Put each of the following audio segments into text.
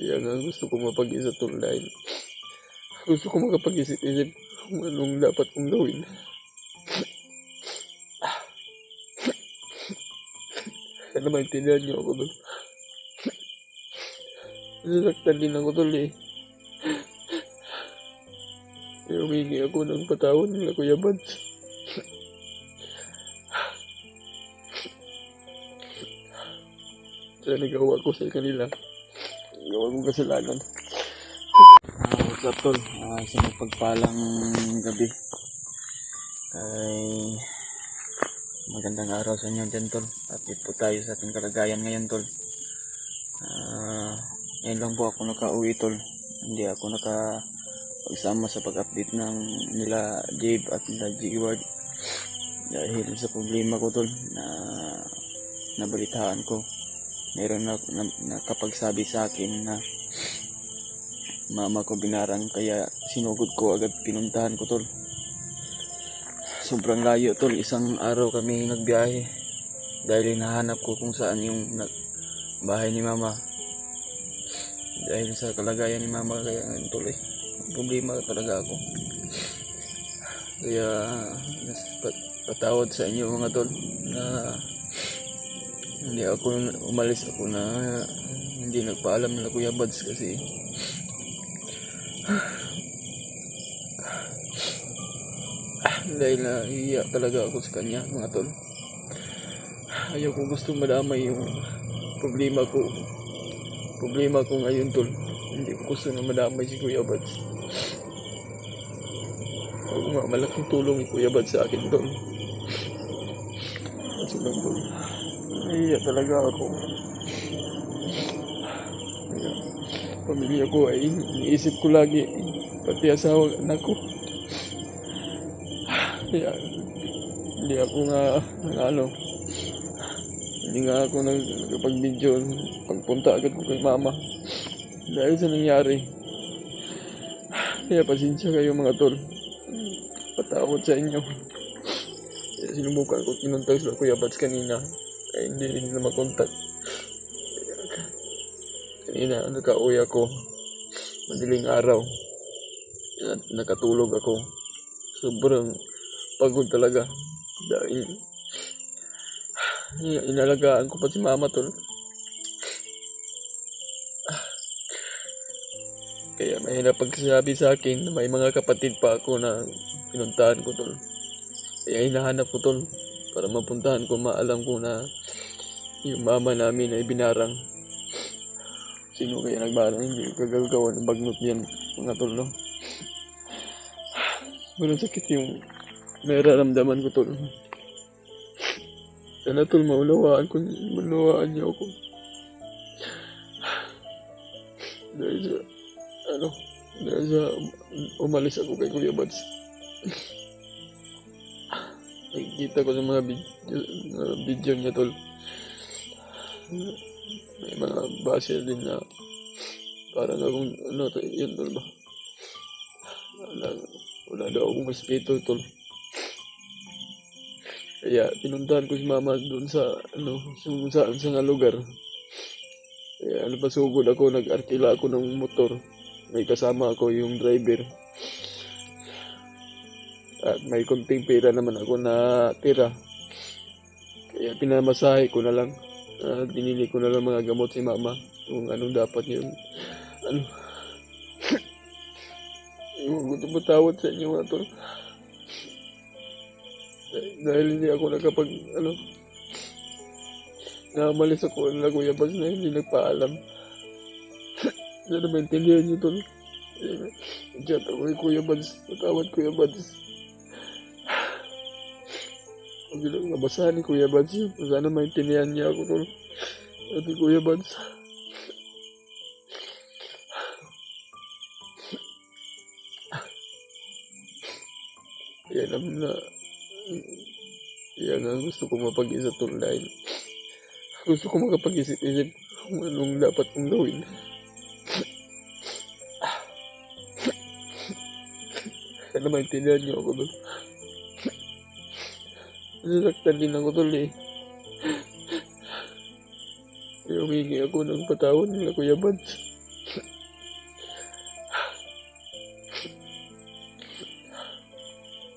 Kaya nga gusto ko mapag-isa tol dahil gusto ko makapag-isip-isip kung anong dapat kong gawin. Sana maintindihan niyo ako tol. Nasasaktan din ako tol eh. Kaya humingi ako ng patawad nila Kuya Bads. Sa nagawa ko sa kanila. Gawa kong kasalanan. What's up tol? Sa mapagpalang gabi ay magandang araw sa inyo dyan tol. Update po tayo sa ating kalagayan ngayon tol. Ngayon lang po ako nakauwi tol. Hindi ako nakapagsama sa pag-update ng nila Jabe at nila G-Ward dahil sa problema ko tol na nabalitaan ko. Meron na nakapagsabi sa akin na mama ko binarang, kaya sinugod ko agad, pinuntahan ko tol. Sobrang layo tol, isang araw kami nagbiyahe dahil hinahanap ko kung saan yung bahay ni mama. Dahil sa kalagayan ni mama, kaya tol problema talaga ako. Kaya patawad sa inyo mga tol na hindi ako umalis, ako na hindi nagpaalam na Kuya Bads kasi dahil naiiyak talaga ako sa kanya mga tol. Ayaw ko, gusto madamay yung problema ko ngayon tol. Hindi ko gusto na madamay si Kuya Bads. Oo nga, malaking tulong ni Kuya Bads sa akin tol. Kasi lang tol, naiiyak talaga ako. Pamilya ko ay iniisip ko lagi, pati asawa anak ko. Kaya hindi ako hindi nga ako nagpag-video, pagpunta agad ko kay mama dahil sa nangyari. Kaya pasensya kayo mga tol, patawad sa inyo. Kaya sinubukan ko, kinuntag sa Kuya Bads kanina ay hindi rin na makontak. Kanina nakauwi ako, madaling araw at nakatulog ako. Sobrang pagod talaga dahil inalagaan ko pa si mama tol. Kaya may napagsasabi sa akin na may mga kapatid pa ako na pinuntahan ko tol. Kaya hinahanap ko tol para mapuntahan ko, maalam ko na yung mama namin ay binarang. Sino kaya nagbarang? Hindi kagagawa ng bagnot yan mga tol, no? Walang sakit yung nararamdaman ko tol. Sana tol maunawaan niyo ako. Dahil sa umalis ako kay Kuya Bads. Nakikita ko sa mga video niya tol. May mga basher din na parang akong yun tol ba? Wala daw akong respeto tol. Kaya pinuntahan ko si mama doon sa sa nga lugar. Kaya napasugod ako, nag-arkila ako ng motor. May kasama ako yung driver. At may konting pera naman ako na tira. Kaya pinamasahe ko na lang. Binili ko na lang mga gamot si mama. Kung anong dapat yun. Yung gusto matawad sa inyo mga tol. Dahil hindi ako namalis ako na Kuya Bads na hindi nagpaalam. Sana maintindihan nyo tol. Chat ako kay Kuya Bads. Matawad Kuya Bads. Huwag lang nabasahan ni Kuya Bads yun. Sana maintindihan niya ako tol. At Kuya Bads. Kaya nga gusto ko mapag-isa tol dahil gusto ko makapag-isip-isip kung anong dapat kong gawin. Sana maintindihan niyo ako tol. Nasasaktan din ako tol eh. Kaya Kaya humingi ako ng patawad nila Kuya Bads.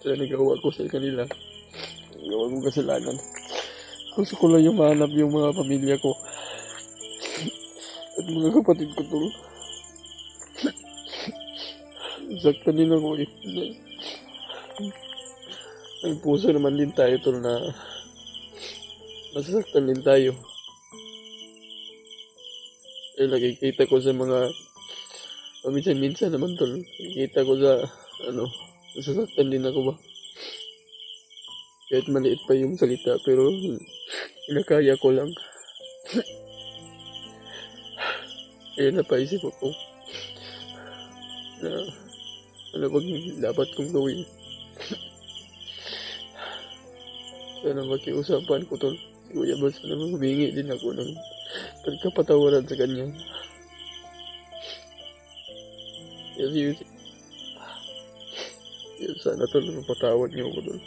Sa nagawa ko sa kanila. Nagawa kong kasalanan. Gusto ko lang yung mahanap yung mga pamilya ko. At mga kapatid ko tol. Saktan din ako eh. May puso naman din tayo tol na masasaktan din tayo. Eh nakikita ko sa mga minsan naman tol. Nakikita ko sa nasasaktan din ako ba. Kahit maliit pa yung salita pero kinakaya ko lang. Kaya napaisip ako na ano bang dapat kong gawin. Sana makiusapan ko tol. Si Kuya Bas na humingi din ako ng pagkapatawaran sa kanya. Kasi sana tol mapatawad niyo ako tol.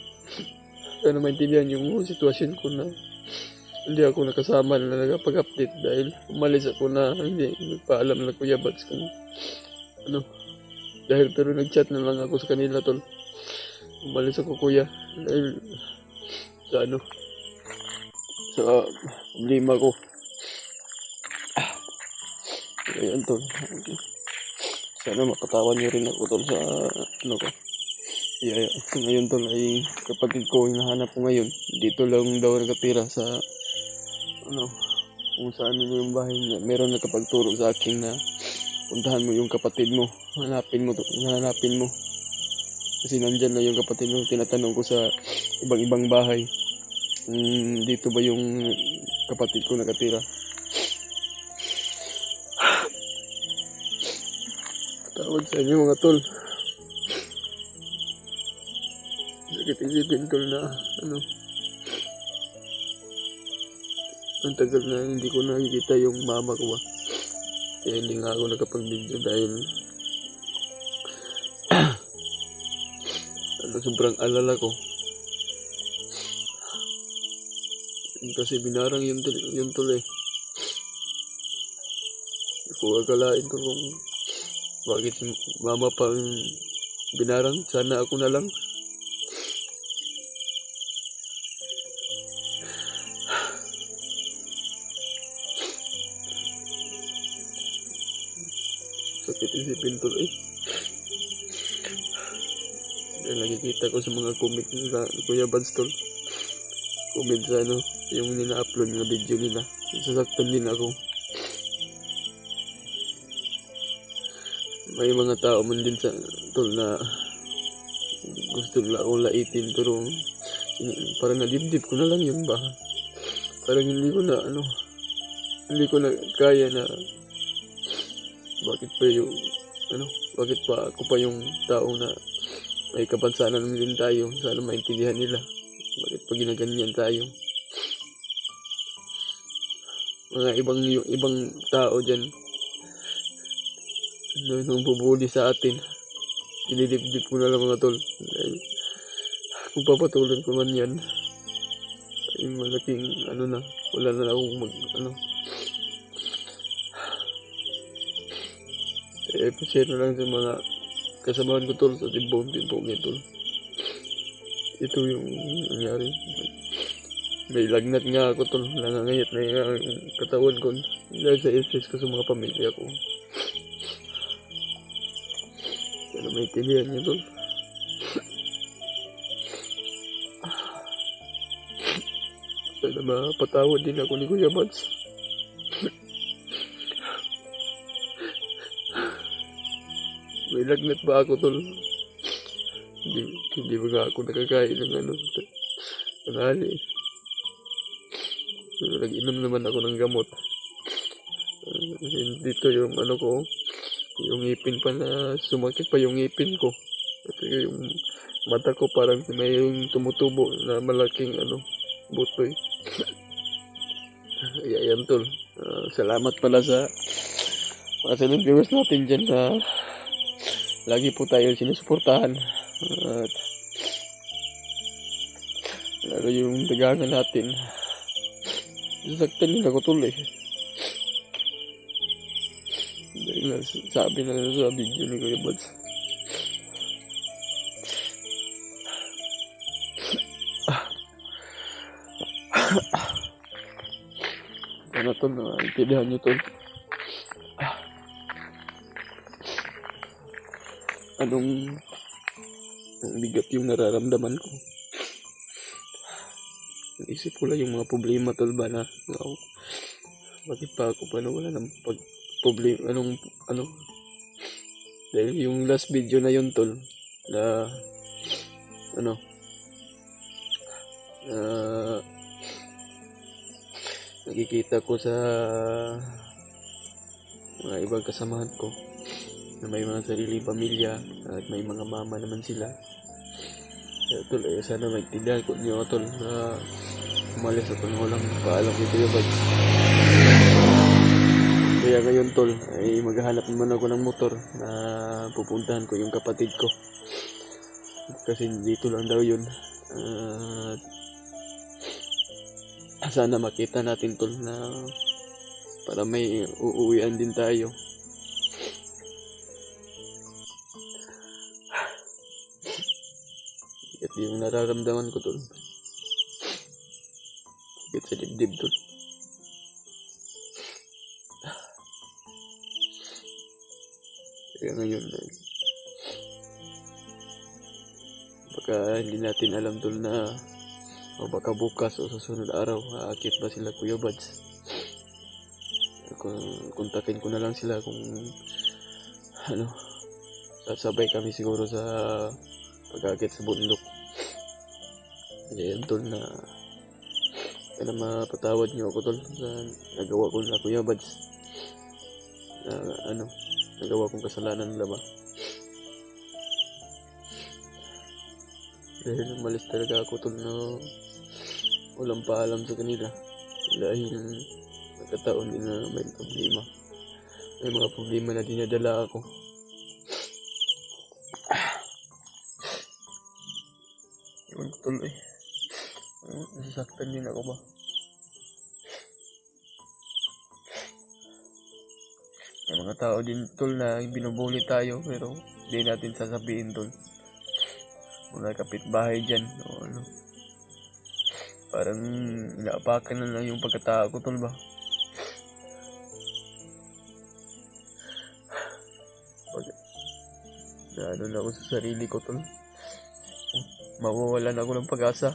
Sana maintindihan yung sitwasyon ko na hindi ako nakasama na nagpag-update dahil umalis ako na hindi nagpaalam na Kuya Bats kung dahil pero nag-chat na lang ako sa kanila tol. Umalis ako kuya dahil sa problema ko. Ayan tol. Sana makatawan niyo rin ako tol sa ko. Yeah, ngayon tol ay kapatid ko yung nahanap ko ngayon. Dito lang daw nakatira sa kung saan yung bahay niya. Meron nakapagturo sa akin na puntahan mo yung kapatid mo. Hanapin mo. Kasi nandyan na yung kapatid mo. Tinatanong ko sa ibang bahay. Dito ba yung kapatid ko nakatira? Tawad sa inyo mga tol. Sakit isipin tol na ang tagal na hindi ko nakikita yung mama ko ba. Kaya hindi nga ako nakapag-video dahil sobrang alala ko. Kasi binarang yun tol eh. Kung akalain ko kung bakit mama pa binarang, sana ako na lang. Sakit isipin tol eh. Dahil nakikita ko sa mga comment nila Kuya Bads tol. Comment sa yung nina-upload ng video nila. Sasaktan din ako. May mga tao man din sa tol na gusto nila akong laitin pero parang nadibdib ko na lang yun ba. Parang hindi ko na kaya na bakit pa ako pa yung tao na may kapansanan din tayo. Sana maintindihan nila bakit pa ginaganyan tayo. Mga ibang tao dyan nung bubuli sa atin, dinidibdib ko na lang mga tol. Kung papatuloy ko man yan ay malaking wala na akong share na lang sa mga kasamahan ko tol sa timbong tol. Ito yung nangyari. May lagnat nga ako tol. Nangangayat na yung katawan ko dahil sa stress ko sa mga pamilya ko. Sana may tilihan niya tol. Sana mapatawad din ako ni Kuya Bads. May lagnat ba ako tol? Hindi ba nga ako nakakain ng tanghali. Nag-inom naman ako ng gamot. Dito yung ko, yung ngipin pa na sumakit pa yung ngipin ko. At yung mata ko parang may yung tumutubo na malaking butoy. Ayan tol. Salamat pala sa mga silent viewers natin dyan na lagi po tayo sinusuportahan. At lalo yung dagangan natin. Sasaktan din ako tol eh. Sabi na sa video ni Kuya Buds. Ano to, naintindihan nyo to. Anong bigat yung nararamdaman ko. Naisip ko lang yung mga problema tol ba na bakit pa ako pa wala ng problema dahil yung last video na yun tol na nakikita ko sa mga ibang kasamahan ko na may mga sariling pamilya at may mga mama naman sila. Kaya tol, sana maintindihan ko niyo tol na umalis at walang paalam dito yung bag. Kaya ngayon tol, ay maghahanap naman ako ng motor na pupuntahan ko yung kapatid ko. Kasi dito lang daw yun. Sana makita natin tol na para may uuwian din tayo. At yung nararamdaman ko tol. Sakit sa dibdib tol. Kaya ngayon baka hindi natin alam tol na o baka bukas o susunod araw aakit ba sila Kuya Buds. Kontakin ko na lang sila kung sasabay kami siguro sa pag-aakit sa bundok. Kaya tol na mapatawad niyo ako tol sa nagawa ko na Kuya Buds na nagawa kong kasalanan nila ba. Dahil umalis talaga ako tol na walang paalam sa kanila dahil nagkataon din na may problema. May mga problema na dinadala ako. Yun tol nasasaktan din ako ba. May mga tao din tol na binubuli tayo pero hindi natin sasabihin tol. Mga kapitbahay dyan parang inaapakan na lang yung pagkatao ko tol ba. Na ako sa sarili ko tol, mawawalan ako ng pag-asa.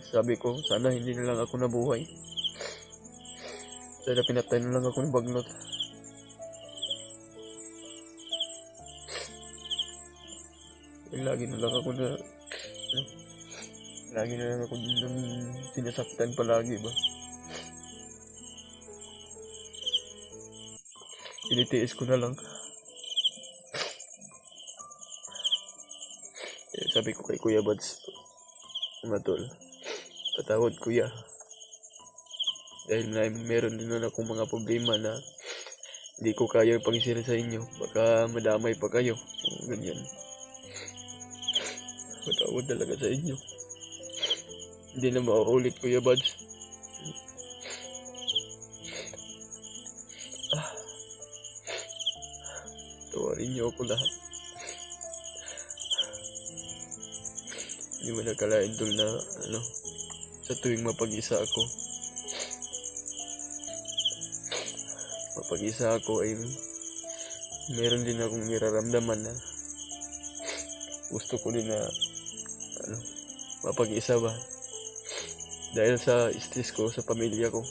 Sabi ko sana hindi na lang ako nabuhay, sana pinatay na lang ako ng bagnot. Lagi na lang ako sinasaktan palagi ba. Tinitiis ko na lang. Sabi ko kay Kuya Buds, tol, patawad kuya. Dahil meron din na akong mga problema na hindi ko kaya pag-isira sa inyo. Baka madamay pa kayo. Ganyan. Patawad talaga sa inyo. Hindi na mauulit Kuya Buds. Tawarin niyo ako lahat. Hindi mo nakalain tol na sa tuwing mapag-isa ako ay meron din akong niraramdaman na gusto ko din na mapag-isa ba dahil sa stress ko sa pamilya ko.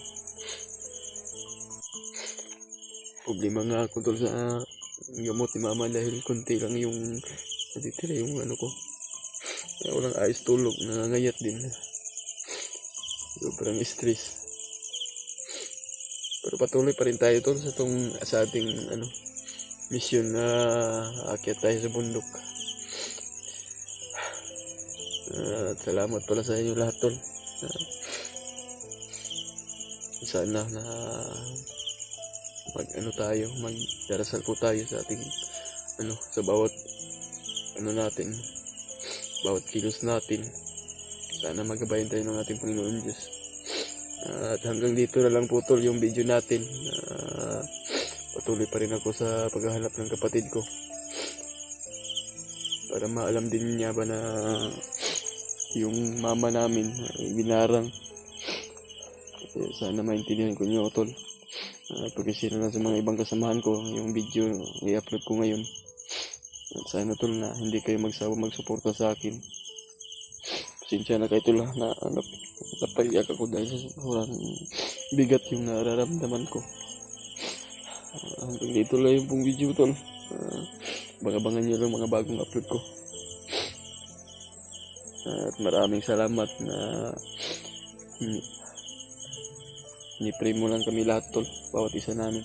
Problema nga ako tol sa gamot ni mama dahil konti lang yung natitira yung ko. Kaya walang ayos tulog, nangangayat din. Sobrang stress. Pero patuloy pa rin tayo tol sa ating mission na aakyat tayo sa bundok. At salamat pala sa inyo lahat tol. Sana na magdarasal po tayo sa ating sa bawat natin, bawat kilos natin. Sana magabayan tayo ng ating Panginoon Diyos. At hanggang dito na lang po tol yung video natin. Patuloy patuloy pa rin ako sa paghahanap ng kapatid ko. Para maalam din niya ba na yung mama namin ay binarang. Kaya sana maintindihan ko niyo, tol. Pag-share na sa mga ibang kasamahan ko yung video i-upload ko ngayon. At sana, tol, na hindi kayo magsawa magsuporta sa akin. Pasensya na kayo, tol, na napaiyak ako dahil sa sobrang bigat yung nararamdaman ko. Hanggang dito lang yung pong video, tol. Abangan nyo lang mga bagong upload ko. At maraming salamat na ni-pray mo lang kami lahat, tol. Bawat isa namin.